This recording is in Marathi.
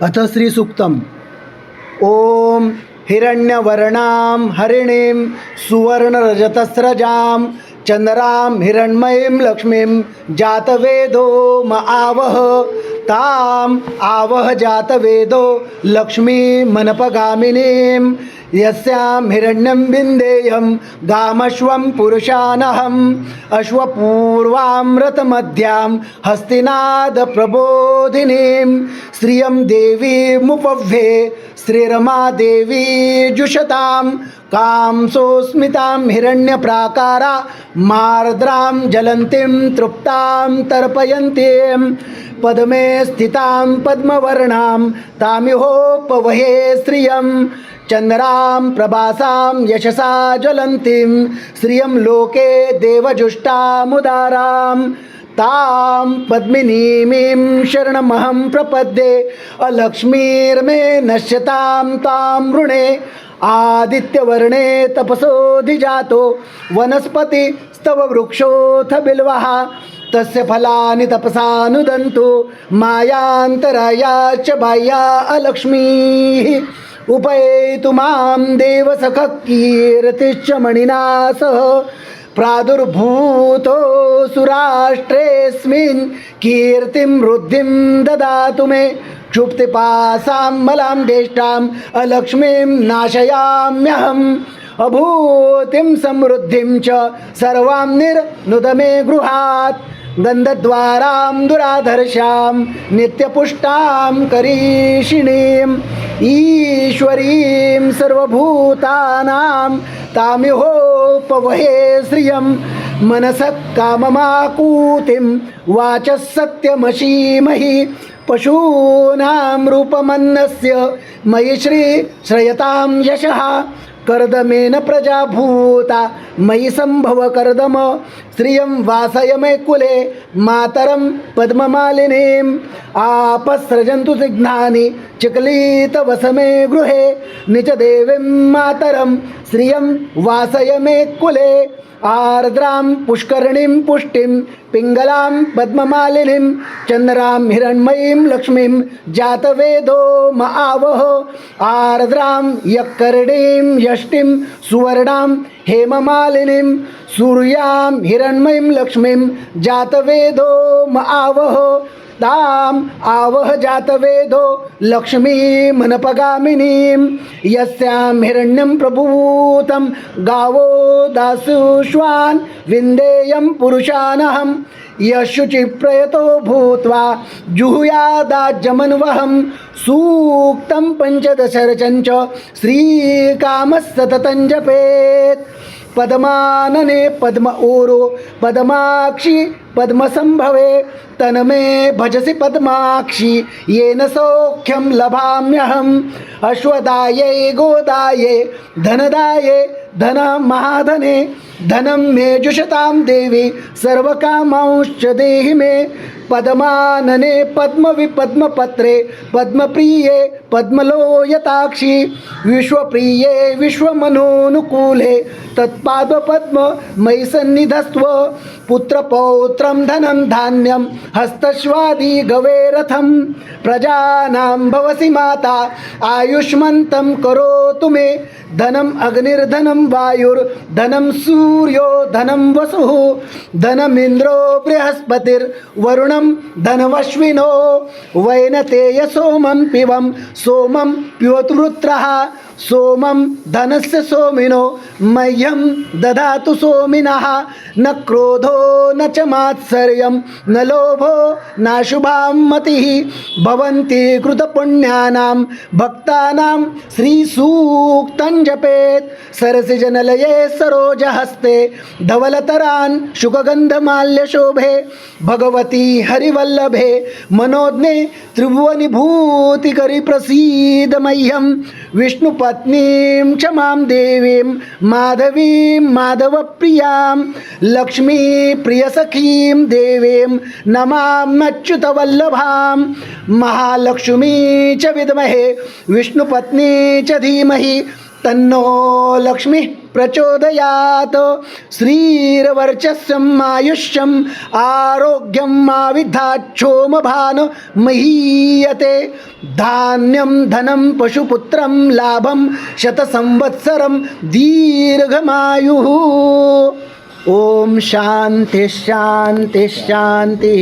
अथ श्री सूक्तम. ओम हिरण्यवर्णां हरिणीं सुवर्णरजतस्रजां चंद्रां हिरण्मयीं लक्ष्मीं जातवेदो म आवह ताम आवह जातवेदो लक्ष्मी मनपगामिनीं यस्यां हिरण्यं विन्देयं गामश्वं पुरुषानहम् अश्वपूर्वामृतमध्यां हस्तिनाद प्रबोधिनीं श्रियं देवीमुपव्ये श्रीरमा देवी जुषतां कांसोस्मितां हिरण्यप्राकारा मार्द्रां ज्वलन्तीं तृप्तां तर्पयन्तीं पद्मे स्थितां पद्मवर्णां तामिहोपवहे श्रियं चंद्रां प्रभासां यशसा ज्वलन्तीं श्रियं लोके देवजुष्टामुदारां तां पद्मिनीमीं शरणमहं प्रपद्ये अलक्ष्मीर्मे नश्यतां तां वृणे आदित्यवर्णे तपसोऽधिजातो वनस्पतिस्तव वृक्षोऽथ बिल्वः तस्य फलानि तपसानुदन्तु मायान्तरायाश्च बाह्या अलक्ष्मीः उपैतु मां देवसखः कीर्तिश्च मणिना सह प्रादुर्भूतो सुराष्ट्रेऽस्मिन् कीर्तिं वृद्धिं ददातु मे क्षुप्तिपासां मलां देष्टाम् अलक्ष्मीं नाशयाम्यहम् अभूतिं समृद्धिं च सर्वां निर्नुद मे गृहात् गन्धद्वारां दुराधर्षां नित्यपुष्टां करीषिणीम् ईश्वरीं सर्वभूतानां तामिहोपवहे श्रियं मनसः काममाकूतिं वाचः सत्यमशीमहि पशूनां रूपमन्नस्य मयि श्रयतां यशः कर्दमेन प्रजा भूता मयि संभव कर्दम श्रियं वासय मे कुले मातरं पद्ममालिनीं आपस्रजन्तु सिघ्नानि चिक्लीतवसमे गृहे निजदेवीं मातरं श्रियं वासय मे कुले आर्द्रां पुष्करणीं पुष्टिं पिङ्गलां पद्ममालिनीं चन्द्रां हिरण्मयीं लक्ष्मीं जातवेदो म आवह आर्द्रां यक्कर्णीं यष्टिं सुवर्णां हेममालिनीं सूर्यां हिरण्मयीं लक्ष्मीं जातवेदो म आवह ताम आवह जातवेदो लक्ष्मी मनपगामिनीं यस्यां हिरण्यं प्रभूतं गावो दासुष्वान् विन्देयं पुरुषानहं यशुचिप्रयतो भूत्वा जुहुयादाज्यमन्वहं सूक्तं पञ्चदशरचञ्च श्रीकामः सततं जपेत् पद्मानने पद्म ऊरो पद्माक्षी पद्मसंभवे तन्मे भजसि पद्माक्षी येन सौख्यं लभाम्यहम् अश्वदाये गोदाये धनदाये धनमहाधने धनं मे जुषतां देवी सर्वकामांश्च देहि मे पद्मानने पद्मविपद्मपत्रे पद्मप्रिये पद्मलोयताक्षी विश्वप्रिये विश्वमनोनुकूले तत्पादपद्म मयि सन्निधस्त्व पुत्रपौत्रं धनं धान्यं हस्तश्वादी गवेरथं प्रजानां भवसि माता आयुष्मन्तं करोतु मे धनम् अग्निर्धनं वायुर्धनं सूर्यो धनं वसुः धनमिन्द्रो बृहस्पतिर्वरुणं धनवश्विनो वैनतेय सोमं पिबं सोमं पिबतु रुद्रः सोमं धनस्य सोमिनो मह्यं ददातु सोमिनः न क्रोधो न च मात्सर्यं न लोभो नाशुभां मतिः भवन्ति कृतपुण्यानां भक्तानां श्रीसूक्तं जपेत् सरसिजनलये सरोजहस्ते धवलतरान् शुकगन्धमाल्यशोभे भगवती हरिवल्लभे मनोज्ञे त्रिभुवनिभूतिकरि प्रसीद मह्यं विष्णुपत्नीं क्षमां देवीं माधवीं माधवप्रियां लक्ष्मीप्रियसखीं देवीं नमाम्यच्युतवल्लभां महालक्ष्मी च विद्महे विष्णुपत्नी च धीमहि तन्नो लक्ष्मी प्रचोदयात् श्रीर्वर्चस्वम् आयुष्यम् आरोग्यम् आविद्धाच्छोमभान महीयते धान्यं धनं पशुपुत्रं लाभं शतसंवत्सरं दीर्घमायुः ओम शांती शांती शांती।